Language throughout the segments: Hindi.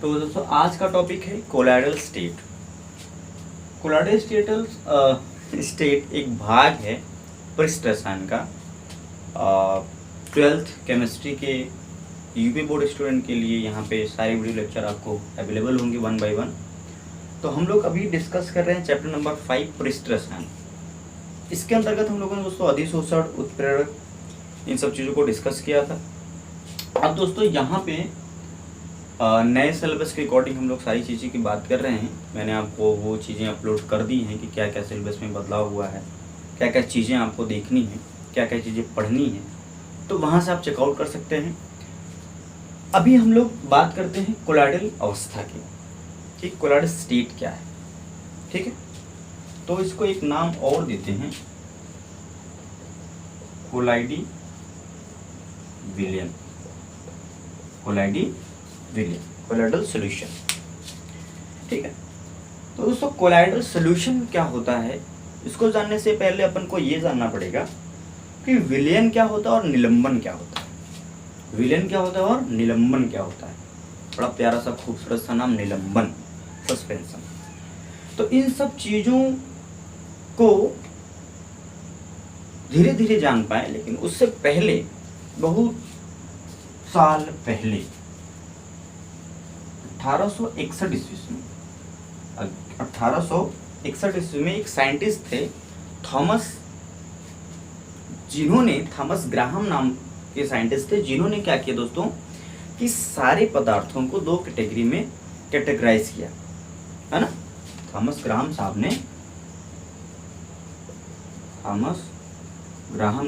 तो दोस्तों आज का टॉपिक है कोलाइडल स्टेट। कोलाइडल स्टेट एक भाग है पृष्ठ रसायन का। 12th केमिस्ट्री के यूपी बोर्ड स्टूडेंट के लिए यहाँ पे सारे वीडियो लेक्चर आपको अवेलेबल होंगे 1 by 1। तो हम लोग अभी डिस्कस कर रहे हैं चैप्टर नंबर 5 पृष्ठ रसायन। इसके अंतर्गत हम लोगों ने दोस्तों अधिशोषण, उत्प्रेरक, इन सब चीज़ों को डिस्कस किया था। अब दोस्तों यहाँ पे नए सिलेबस के अकॉर्डिंग हम लोग सारी चीज़ें की बात कर रहे हैं। मैंने आपको वो चीज़ें अपलोड कर दी हैं कि क्या क्या सिलेबस में बदलाव हुआ है, क्या क्या चीज़ें आपको देखनी है, क्या क्या चीज़ें पढ़नी है, तो वहाँ से आप चेकआउट कर सकते हैं। अभी हम लोग बात करते हैं कोलाइडल अवस्था की। ठीक, कोलाइडल स्टेट क्या है, ठीक है। तो इसको एक नाम और देते हैं, कोलाइडी विलियन, कोलाइडल सॉल्यूशन। ठीक है। तो दोस्तों कोलाइडल सॉल्यूशन क्या होता है, इसको जानने से पहले अपन को ये जानना पड़ेगा कि विलयन क्या होता है और निलंबन क्या होता है। विलयन क्या होता है और निलंबन क्या होता है। बड़ा प्यारा सा खूबसूरत सा नाम, निलंबन, सस्पेंशन। तो इन सब चीजों को धीरे धीरे जान पाए, लेकिन उससे पहले बहुत साल पहले 1861 ईस्वी में 1861 ईस्वी में एक साइंटिस्ट थे थॉमस ग्राहम नाम के साइंटिस्ट थे, जिन्होंने क्या किया दोस्तों कि सारे पदार्थों को दो कैटेगरी में कैटेगराइज किया, है ना। थॉमस ग्राहम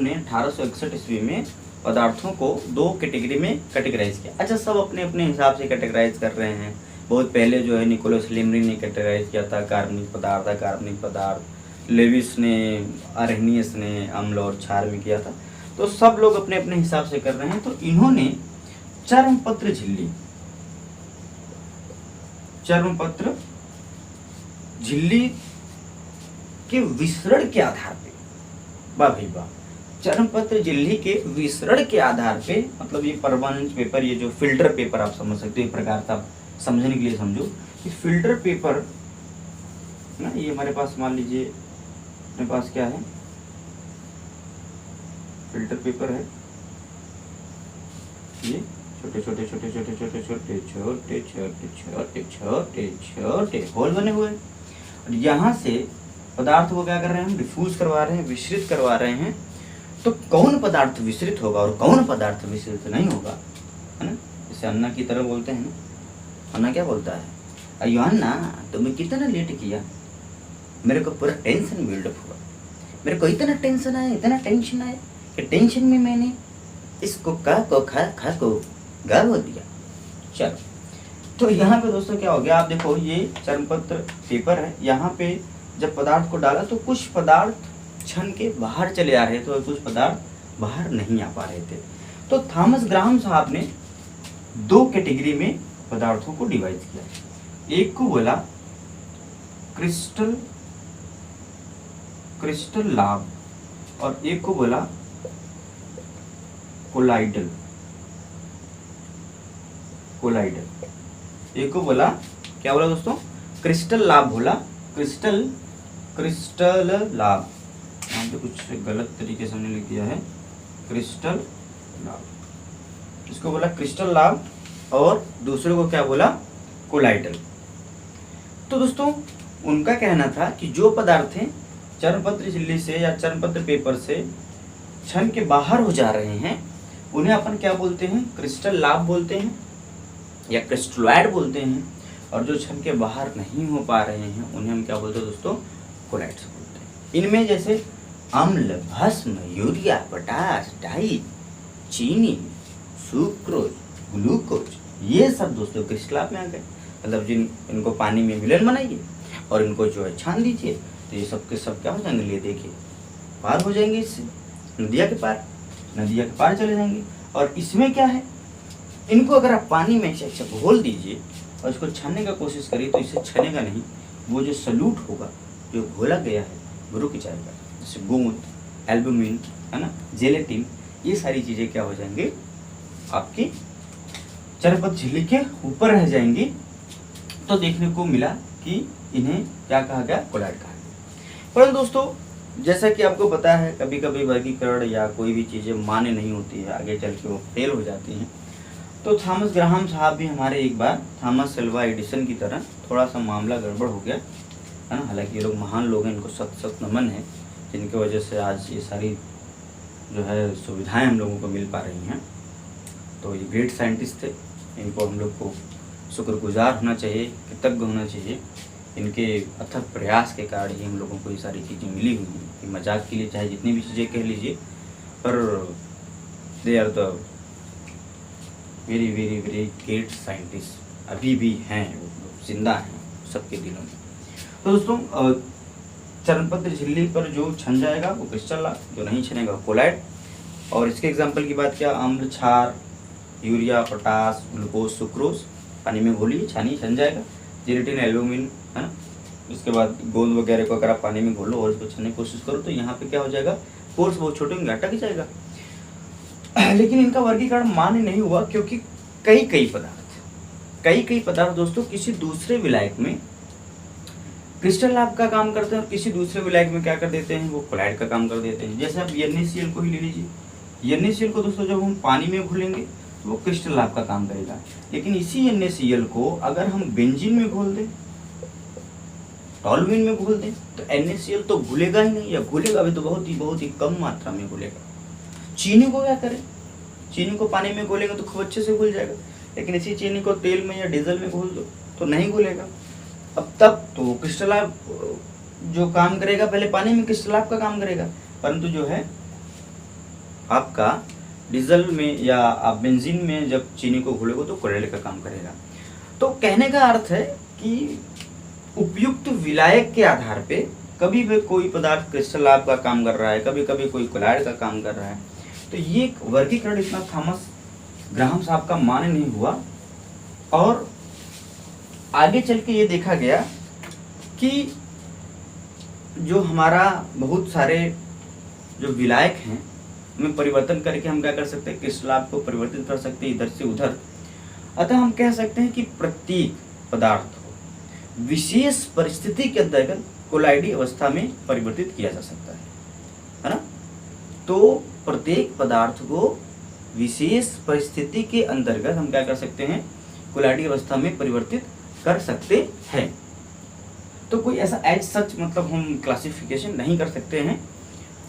ने 1861 ईस्वी में पदार्थों को दो कैटेगरी में कैटेगराइज किया। अच्छा, सब अपने अपने हिसाब से कैटेगराइज कर रहे हैं। बहुत पहले जो है निकोलस लेमरी ने कैटेगराइज किया था कार्बनिक पदार्थ, लेविस ने, अरहनियस ने अम्ल और क्षार में किया था। तो सब लोग अपने अपने हिसाब से कर रहे हैं। तो इन्होंने चर्मपत्र झिल्ली के विसरण के आधार पे, वाह भाई वाह, चर्मपत्र झिल्ली के विसरण के आधार पे, मतलब ये परमानेंट पेपर, ये जो फिल्टर पेपर आप समझ सकते हो, एक प्रकार का समझने के लिए समझो कि फिल्टर पेपर ना, ये हमारे पास मान लीजिए अपने पास क्या है, फिल्टर पेपर है। ये छोटे छोटे छोटे छोटे छोटे छोटे छोटे छोटे छोटे छोटे छोटे होल बने हुए हैं, और यहाँ से पदार्थ को क्या कर रहे हैं, हम डिफ्यूज करवा रहे हैं, विसरित करवा रहे हैं। तो कौन पदार्थ विसरित होगा और कौन पदार्थ विसरित नहीं होगा, है ना। जैसे अन्ना की तरह बोलते हैं ना, अन्ना क्या बोलता है, अयो अन्ना तुमने कितना लेट किया, मेरे को पूरा टेंशन बिल्डअप हुआ, मेरे को इतना टेंशन आया कि टेंशन में मैंने इसको का को खा को गा बोल दिया। चलो, तो यहाँ पे दोस्तों क्या हो गया, आप देखो ये चर्मपत्र पेपर है, यहाँ पे जब पदार्थ को डाला तो कुछ पदार्थ छन के बाहर चले आ रहे थे और कुछ पदार्थ बाहर नहीं आ पा रहे थे। तो थॉमस ग्राहम साहब ने दो कैटेगरी में पदार्थों को डिवाइड किया। एक को बोला क्रिस्टल लाभ और एक को बोला कोलाइडल। एक को बोला क्या बोला दोस्तों, क्रिस्टल लाभ बोला, क्रिस्टल लाभ, यहाँ पे कुछ गलत तरीके से हमने लिख दिया है, क्रिस्टल लाभ, इसको बोला क्रिस्टल लाभ और दूसरे को क्या बोला, कोलाइडल। तो दोस्तों उनका कहना था कि जो पदार्थ हैं चर्मपत्र झिल्ली से या चर्मपत्र पेपर से छन के बाहर हो जा रहे हैं, उन्हें अपन क्या बोलते हैं, क्रिस्टल लाभ बोलते हैं या क्रिस्टलॉइड बोलते हैं, और जो छन के बाहर नहीं हो पा रहे हैं उन्हें हम क्या बोलते हैं दोस्तों, कोलाइड्स बोलते हैं। इनमें जैसे अम्ल, भस्म, यूरिया, पोटास, डाई, चीनी, सुक्रोज, ग्लूकोज, ये सब दोस्तों क्रिस्टलाभ में आ गए। मतलब इनको पानी में विलयन बनाइए और इनको जो है छान दीजिए, तो ये सब के सब क्या हो जाएंगे, लिए देखिए पार हो जाएंगे, इससे नदिया के पार चले जाएंगे। और इसमें क्या है, इनको अगर आप पानी में अच्छा घोल दीजिए और इसको छानने का कोशिश करिए तो इससे छनेगा नहीं, वो जो सल्यूट होगा, जो घोला गया है वो रुक जाएगा। जैसे गोंद, एल्बुमिन, है ना, जेलेटिन, ये सारी चीज़ें क्या हो जाएंगे, आपकी चरपत झिल्ली के ऊपर रह जाएंगी तो देखने को मिला कि इन्हें क्या कहा गया, कोलाइड कहा गया। परंतु दोस्तों जैसा कि आपको पता है कभी कभी वर्गीकरण या कोई भी चीज़ें मान्य नहीं होती है, आगे चल के वो फेल हो जाती हैं। तो थॉमस ग्राहम साहब भी हमारे एक बार थॉमस अल्वा एडिसन की तरह थोड़ा सा मामला गड़बड़ हो गया है ना। हालांकि ये लोग महान लोग हैं, इनको सख्त सख्त नमन है, जिनकी वजह से आज ये सारी जो है सुविधाएं हम लोगों को मिल पा रही हैं। तो ये ग्रेट साइंटिस्ट थे, इनको हम लोग को शुक्रगुजार होना चाहिए, कृतज्ञ होना चाहिए। इनके अथक प्रयास के कारण ही हम लोगों को ये सारी चीज़ें मिली हुई हैं। कि मजाक के लिए चाहे जितनी भी चीज़ें कह लीजिए, पर they are the very very very great scientist, अभी भी हैं, जिंदा हैं सबके दिलों में। तो दोस्तों चरणपत्र झिल्ली पर जो छन जाएगा वो क्रिस्टल लाभ, जो नहीं छनेगा कोलाइड। और इसके एग्जाम्पल की बात किया, अम्ल, क्षार, यूरिया, पोटास, ग्लूकोज, सुक्रोज, पानी में घोलिए, छानिए, छन जाएगा। जेलेटिन, एल्यूमिन, है ना। उसके बाद गोंद वगैरह को अगर आप पानी में घोलो और इसको छनने की कोशिश करो तो यहाँ पे क्या हो जाएगा, पोर्स बहुत छोटे होंगे, अटक जाएगा। लेकिन इनका वर्गीकरण मान्य नहीं हुआ क्योंकि कई पदार्थ दोस्तों किसी दूसरे विलायक में क्रिस्टल लाभ का काम करते हैं और किसी दूसरे विलायक में क्या कर देते हैं, वो कोलाइड का काम कर देते हैं। जैसे आप NaCl को ही ले लीजिए। NaCl को दोस्तों जब हम पानी में घोलेंगे तो वो क्रिस्टल लाभ का काम करेगा। लेकिन इसी NaCl को अगर हम बेंजीन में घोल दें, टॉल्यूइन में घोल दें, तो NaCl तो घुलेगा ही नहीं, या घुलेगा भी तो बहुत ही कम मात्रा में घुलेगा। चीनी को क्या करें, चीनी को पानी में घोलेंगे तो खूब अच्छे से घुल जाएगा, लेकिन इसी चीनी को तेल में या डीजल में घोल दो तो नहीं घुलेगा। अब तब तो क्रिस्टल लाभ जो काम करेगा पहले पानी में क्रिस्टल लाभ का काम करेगा, परंतु जो है आपका डीजल में या आप बेंजीन में जब चीनी को घोलेगा तो कोलाइड का काम करेगा। तो कहने का अर्थ है कि उपयुक्त विलायक के आधार पे कभी भी कोई पदार्थ क्रिस्टल लाभ का काम कर रहा है, कभी कभी कोई कोलाइड का काम कर रहा है। तो ये वर्गीकरण इतना थॉमस ग्राहम साहब का मान्य नहीं हुआ। और आगे चल के ये देखा गया कि जो हमारा बहुत सारे जो विलायक हैं उनमें परिवर्तन करके हम क्या कर सकते हैं, क्रिस्टल लाभ को परिवर्तित कर सकते हैं इधर से उधर। अतः हम कह सकते हैं कि प्रत्येक पदार्थ को विशेष परिस्थिति के अंतर्गत कोलाइडी अवस्था में परिवर्तित किया जा सकता है ना। तो प्रत्येक पदार्थ को विशेष परिस्थिति के अंतर्गत हम क्या कर सकते हैं, कोलाइडी अवस्था में परिवर्तित कर सकते हैं। तो कोई ऐसा एज सच मतलब हम क्लासिफिकेशन नहीं कर सकते हैं।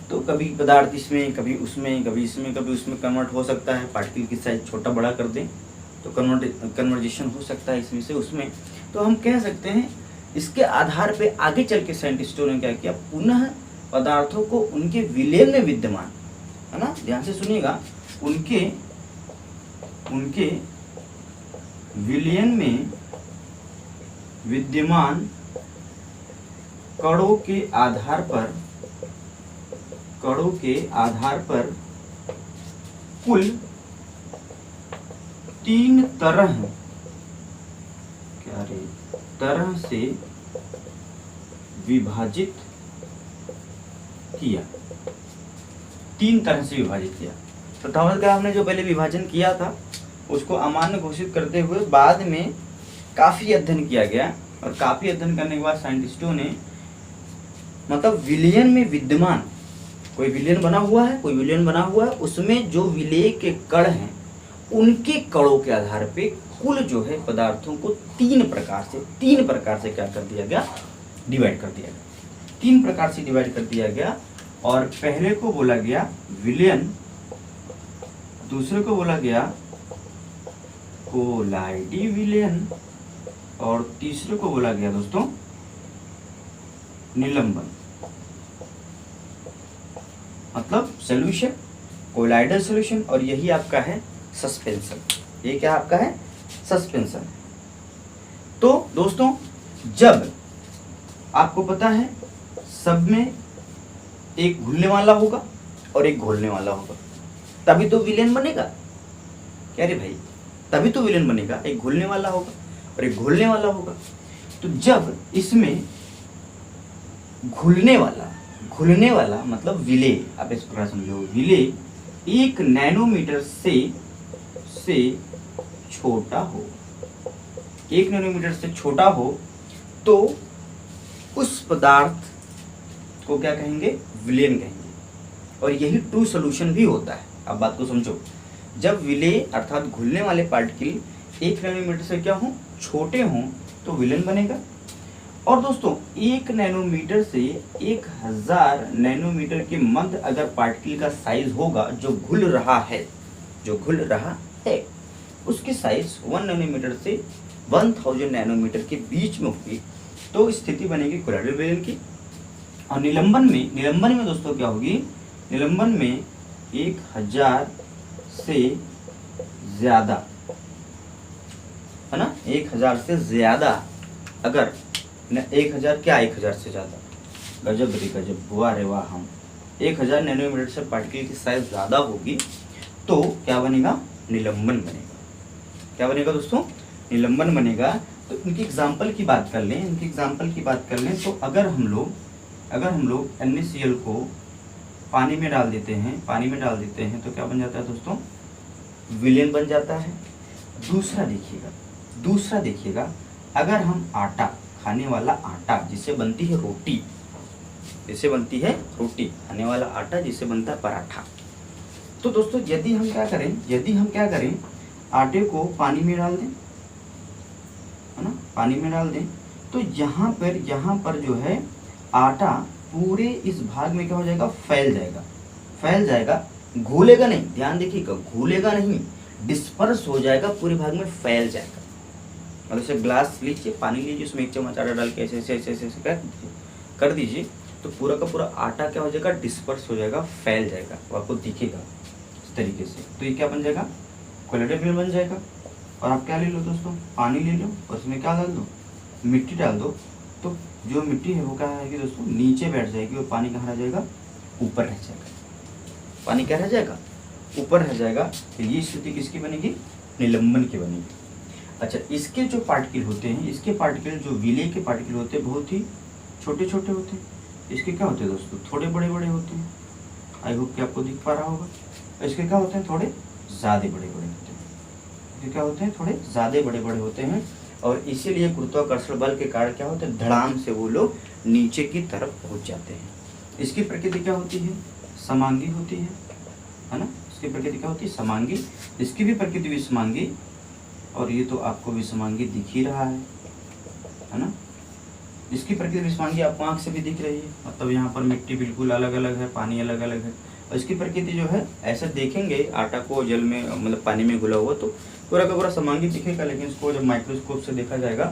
तो कभी पदार्थ इसमें, कभी उसमें, कभी इसमें, कभी उसमें कन्वर्ट हो सकता है। पार्टिकल की साइज छोटा बड़ा कर दें तो कन्वर्जेशन हो सकता है इसमें से उसमें। तो हम कह सकते हैं इसके आधार पे आगे चल के साइंटिस्टों ने क्या किया, पुनः पदार्थों को उनके विलयन में विद्यमान, है ना, ध्यान से सुनिएगा, उनके विलयन में विद्यमान कणों के आधार पर कुल 3 तरह से विभाजित किया। 3 तरह से विभाजित किया। तो थॉमस ग्राहम ने जो पहले विभाजन किया था उसको अमान्य घोषित करते हुए बाद में काफ़ी अध्ययन किया गया, और काफ़ी अध्ययन करने के बाद साइंटिस्टों ने मतलब विलयन में विद्यमान कोई विलयन बना हुआ है, उसमें जो विलेय के कण हैं उनके कणों के आधार पे कुल जो है पदार्थों को 3 प्रकार से क्या कर दिया गया, डिवाइड कर दिया गया। 3 प्रकार से डिवाइड कर दिया गया। और पहले को बोला गया विलयन, दूसरे को बोला गया कोलाइडी विलयन, और तीसरे को बोला गया दोस्तों निलंबन, मतलब सॉल्यूशन, कोलाइडल सॉल्यूशन। और यही आपका है सस्पेंशन। ये क्या आपका है, सस्पेंशन। तो दोस्तों जब आपको पता है सब में एक घुलने वाला होगा और एक घोलने वाला होगा, तभी तो विलयन बनेगा। क्या रे भाई, तभी तो विलयन बनेगा। एक घुलने वाला होगा और एक घोलने वाला होगा। तो जब इसमें घुलने वाला मतलब विलेय, आप इस प्रकार समझो, विलेय 1 नैनोमीटर से छोटा हो, 1 नैनोमीटर से छोटा हो तो उस पदार्थ को क्या कहेंगे, विलेन कहेंगे। और यही ट्रू सोल्यूशन भी होता है। अब बात को समझो, जब विलेय अर्थात घुलने वाले पार्टिकल 1 नैनोमीटर से क्या हो, छोटे हों तो विलेन बनेगा। और दोस्तों 1 नैनोमीटर से 1000 नैनोमीटर के मध्य अगर पार्टिकल का साइज होगा जो घुल रहा है, उसकी साइज 1 नैनोमीटर से 1000 नैनोमीटर के बीच में होगी तो स्थिति बनेगी कोलाइडल विलेन की। और निलंबन में दोस्तों क्या होगी, निलंबन में 1000 से ज्यादा, है ना, 1000 से ज्यादा, अगर 1000 क्या 1000 से ज्यादा, गजब रे गजब, वाह रे वाह, हम 1000 नैनोमीटर से पार्टिकल की साइज ज्यादा होगी तो क्या बनेगा, निलंबन बनेगा। क्या बनेगा दोस्तों, निलंबन बनेगा। तो इनकी एग्जाम्पल की बात कर लें, तो अगर हम लोग NaCl को पानी में डाल देते हैं तो क्या बन जाता है दोस्तों, विलेन बन जाता है। दूसरा देखिएगा, अगर हम आटा, खाने वाला आटा जिससे बनती है रोटी, खाने वाला आटा जिससे बनता है पराठा, तो दोस्तों यदि हम क्या करें, आटे को पानी में डाल दें, है ना, पानी में डाल दें, तो यहाँ पर जो है आटा पूरे इस भाग में क्या हो जाएगा, फैल जाएगा, घुलेगा नहीं, ध्यान देखिएगा, घुलेगा नहीं, डिस्पर्स हो जाएगा, पूरे भाग में फैल जाएगा। और जैसे ग्लास लीजिए, पानी लीजिए, उसमें 1 चम्मच आटा डाल के ऐसे कर दीजिए तो पूरा का पूरा आटा क्या हो जाएगा, डिस्पर्स हो जाएगा, फैल जाएगा, वो आपको दिखेगा इस तरीके से। तो ये क्या बन जाएगा, कोलाइडल विलेन बन जाएगा। और आप क्या ले लो दोस्तों, पानी ले लो और उसमें क्या डाल दो, मिट्टी डाल दो, तो जो मिट्टी है वो क्या आएगी दोस्तों, नीचे बैठ जाएगी और पानी कहाँ रह जाएगा, ऊपर रह जाएगा। पानी क्या रह जाएगा, ऊपर रह जाएगा। तो ये स्थिति किसकी बनेगी, निलंबन की बनेगी। अच्छा, इसके जो पार्टिकल होते हैं, जो विलेय के पार्टिकल होते हैं, बहुत ही छोटे छोटे होते हैं। इसके क्या होते हैं दोस्तों, थोड़े बड़े बड़े होते हैं। आई होप कि आपको दिख पा रहा होगा। इसके क्या होते हैं, थोड़े ज़्यादा बड़े बड़े होते हैं। इसके क्या होते हैं, थोड़े ज़्यादा बड़े बड़े होते हैं। और इसीलिए गुरुत्वाकर्षण बल के कारण क्या होता है, धड़ाम से वो लोग नीचे की तरफ पहुंच जाते हैं। इसकी प्रकृति क्या होती है, समांगी होती है ना। इसकी प्रकृति क्या होती है, समांगी। इसकी भी प्रकृति विषमांगी, और ये तो आपको विषमांगी दिख ही रहा है ना। इसकी प्रकृति विषमांगी आपको आँख से भी दिख रही है, मतलब यहाँ पर मिट्टी बिल्कुल अलग अलग है, पानी अलग अलग है। और इसकी प्रकृति जो है, ऐसे देखेंगे आटा को जल में, मतलब पानी में घुला हुआ, तो पूरा का पूरा समांगी दिखेगा, लेकिन इसको जब माइक्रोस्कोप से देखा जाएगा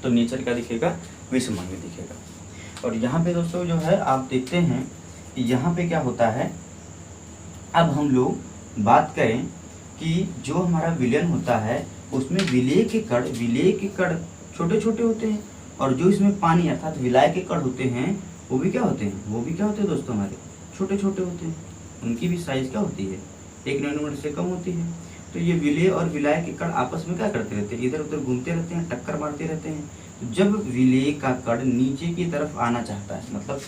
तो नेचर क्या दिखेगा, विषमांगी दिखेगा। और यहाँ पे दोस्तों जो है आप देखते हैं कि यहाँ पे क्या होता है, अब हम लोग बात करें कि जो हमारा विलयन होता है उसमें विलेय के कण छोटे छोटे होते हैं, और जो इसमें पानी अर्थात विलाय के कण होते हैं वो भी क्या होते हैं, दोस्तों हमारे छोटे छोटे होते हैं। उनकी भी साइज क्या होती है, 1 नैनोमीटर से कम होती है। तो ये विलेय और विलाय के कण आपस में क्या करते रहते हैं, इधर उधर घूमते रहते हैं, टक्कर मारते रहते हैं। तो जब विलेय का कण नीचे की तरफ आना चाहता है, मतलब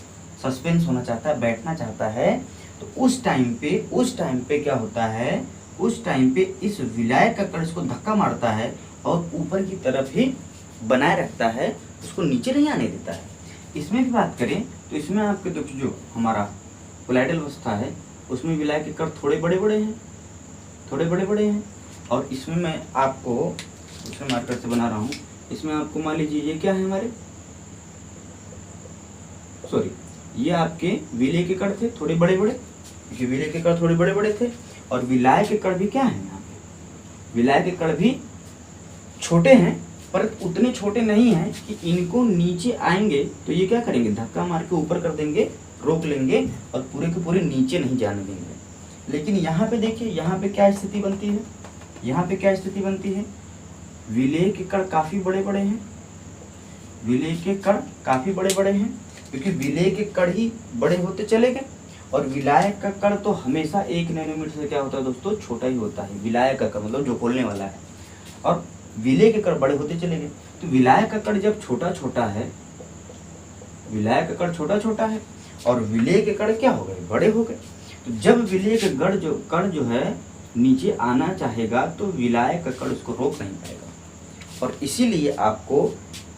सस्पेंस होना चाहता है, बैठना चाहता है, तो उस टाइम पे क्या होता है, उस टाइम पे इस विलाय का कण इसको धक्का मारता है और ऊपर की तरफ ही बनाए रखता है, उसको नीचे नहीं आने देता है। इसमें भी बात करें तो इसमें आपके जो हमारा कोलाइडल अवस्था है उसमें विलाय के कण थोड़े बड़े बड़े हैं। और इसमें मैं आपको उसमें मार्कर से बना रहा हूँ। इसमें आपको मान लीजिए ये क्या है हमारे, ये आपके विलेय के कण थे थोड़े बड़े बड़े, क्योंकि विलेय के कण थोड़े बड़े बड़े थे। और विलाय के कण भी क्या है, यहाँ पे विलाय के कण भी छोटे हैं, पर उतने छोटे नहीं हैं कि इनको नीचे आएंगे तो ये क्या करेंगे, धक्का मार के ऊपर कर देंगे, रोक लेंगे और पूरे के पूरे नीचे नहीं जाने देंगे। लेकिन यहाँ पे देखिए, यहाँ पे क्या स्थिति बनती है, विलेय के कण काफी बड़े बड़े हैं, क्योंकि विलेय के कण ही बड़े होते चले गए। और विलाय का कण तो हमेशा 1 नैनोमीटर से क्या होता है दोस्तों, छोटा ही होता है। विलाय का कण मतलब जो खोलने वाला है, और विलेय के कण बड़े होते चले गए। तो विलाय का कण जब छोटा छोटा है, और विलेय के कण क्या हो गए, बड़े हो गए। तो जब विलेय के कण जो है नीचे आना चाहेगा तो विलाय का कण उसको रोक नहीं पाएगा। और इसीलिए आपको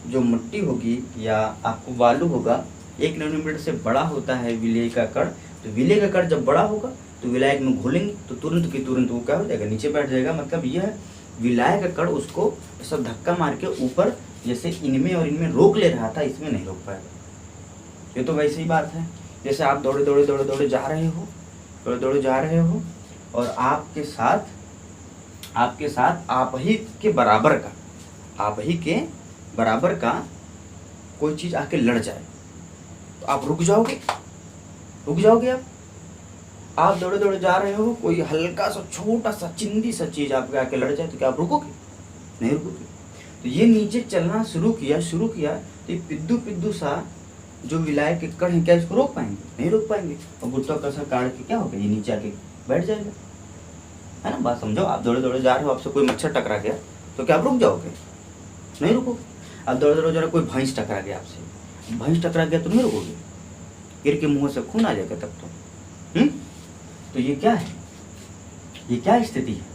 जो मिट्टी होगी या आपको बालू होगा 1 नैनोमीटर से बड़ा होता है विलेय का कण। तो विलेय का कण जब बड़ा होगा तो विलायक में घोलेंगे तो तुरंत की तुरंत वो क्या हो जाएगा, नीचे बैठ जाएगा। मतलब यह विलाय का कण उसको सब धक्का मार के ऊपर जैसे इनमें और इनमें रोक ले रहा था, इसमें नहीं रोक पाएगा। ये तो वैसे ही बात है, जैसे आप दौड़े दौड़े दौड़े दौड़े जा रहे हो, दौड़े दौड़े जा रहे हो और आपके साथ आप ही के बराबर का कोई चीज़ आके लड़ जाए तो आप रुक जाओगे आप दौड़े दौड़े जा रहे हो, कोई हल्का सा छोटा सा चिंदी सा चीज़ आपके आके लड़ जाए तो क्या आप रुकोगे? नहीं रुकोगे। तो ये नीचे चलना शुरू किया तो ये पिद्दू सा जो विलायक के कण है, क्या इसको रोक पाएंगे? नहीं रोक पाएंगे। और गुरुत्वाकर्षण काट के क्या होगा, ये नीचे आके बैठ जाएगा, है ना। बात समझो, आप दौड़े दौड़े जा रहे हो, आपसे कोई मच्छर टकरा गया तो क्या आप रुक जाओगे? नहीं रुकोगे। आप दौड़े दौड़े जा रहे हो, कोई भैंस टकरा गया आपसे, भैंस टकरा गया तो नहीं रुकोगे, गिर के मुंह से खून आ जाएगा तब तो ये क्या है, ये क्या स्थिति है?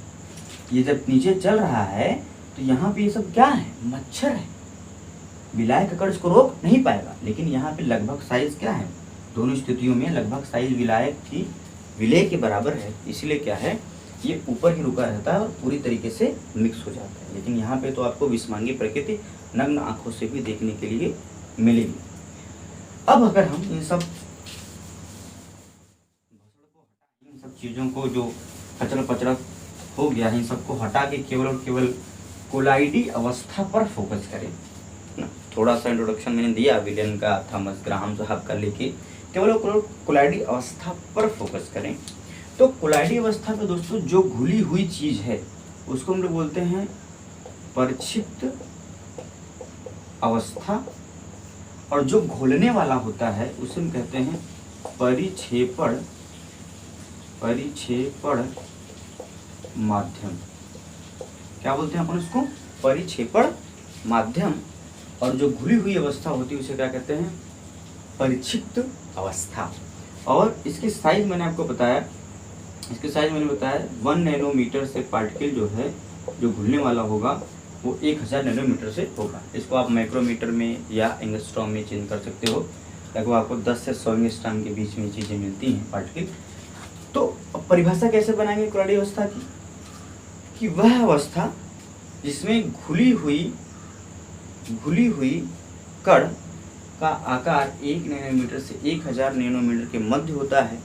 ये जब नीचे चल रहा है तो यहाँ पे ये सब क्या है, मच्छर है। विलाय का कण इसको रोक नहीं पाएगा, लेकिन यहाँ पे लगभग साइज क्या है, दोनों स्थितियों में लगभग साइज विलायक की विलेय के बराबर है। इसलिए क्या है, ये ऊपर ही रुका रहता है और पूरी तरीके से मिक्स हो जाता है। लेकिन यहाँ पे तो आपको विस्मांगी प्रकृति नग्न आंखों से भी देखने के लिए मिलेगी। अब अगर हम इन सब चीज़ों को जो कचरा पचड़ा हो गया है, इन सबको हटा के केवल और केवल कोलाइडी अवस्था पर फोकस करें ना। थोड़ा सा इंट्रोडक्शन मैंने दिया विलियम का, थॉमस ग्राहम साहब का, लेके केवल और कोलाइडी अवस्था पर फोकस करें। तो कोलाइडी अवस्था में दोस्तों जो घुली हुई चीज़ है उसको हम लोग बोलते हैं परिक्षिप्त अवस्था, और जो घोलने वाला होता है उसे हम कहते हैं परिक्षेपण माध्यम। क्या बोलते हैं अपन उसको, परिक्षेपण माध्यम। और जो घुली हुई अवस्था होती है उसे क्या कहते हैं, परिक्षिप्त अवस्था। और इसकी साइज मैंने आपको बताया, 1 नैनोमीटर से पार्टिकल जो है, जो घुलने वाला होगा वो 1000 नैनोमीटर से होगा। इसको आप माइक्रोमीटर में या एंगस्ट्रॉम में चेंज कर सकते हो। लगभग आपको 10 से 100 एंगस्ट्रॉम के बीच में चीज़ें मिलती हैं पार्टिकल। तो परिभाषा कैसे बनाएंगे कोलाइडी अवस्था की, कि वह अवस्था जिसमें घुली हुई कण का आकार 1 नैनोमीटर से 1000 नैनोमीटर के मध्य होता है,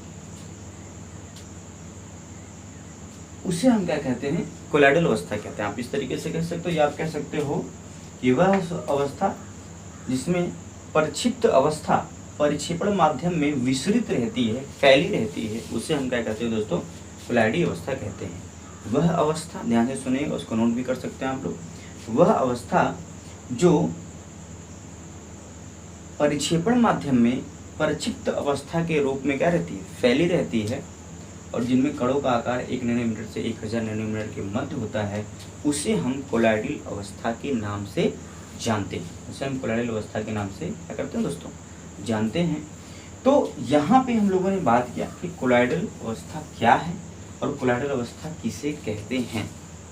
उसे हम क्या कहते हैं, कोलाइडल अवस्था कहते हैं। आप इस तरीके से कह सकते हो, या आप कह सकते हो कि वह अवस्था जिसमें परिक्षिप्त अवस्था परिक्षेपण माध्यम में विसरित रहती है, फैली रहती है, उसे हम क्या कहते हैं दोस्तों, कोलाइडी अवस्था कहते हैं। वह अवस्था, ध्यान से सुनिएगा, उसको नोट भी कर सकते हैं आप लोग। वह अवस्था जो परिक्षेपण माध्यम में परिक्षिप्त अवस्था के रूप में क्या रहती है, फैली रहती है, और जिनमें कणों का आकार 1 नैनोमीटर से 1000 नैनोमीटर के मध्य होता है, उसे हम कोलाइडल अवस्था के नाम से जानते हैं। उसे हम कोलाइडल अवस्था के नाम से क्या करते हैं दोस्तों, जानते हैं। तो यहाँ पे हम लोगों ने बात किया कि कोलाइडल अवस्था क्या है और कोलाइडल अवस्था किसे कहते हैं।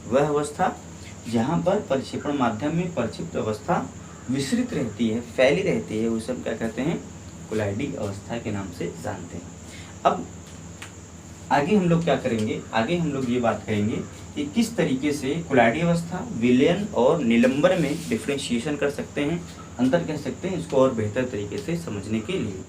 वह अवस्था जहाँ पर परिक्षेपण माध्यम में परिक्षिप्त अवस्था विसरित रहती है, फैली रहती है, उसे हम क्या कहते हैं, कोलाइडी अवस्था के नाम से जानते हैं। अब आगे हम लोग क्या करेंगे, आगे हम लोग ये बात करेंगे कि किस तरीके से कोलाइडी अवस्था, विलयन और निलंबन में डिफ्रेंशिएशन कर सकते हैं, अंतर कह सकते हैं, इसको और बेहतर तरीके से समझने के लिए।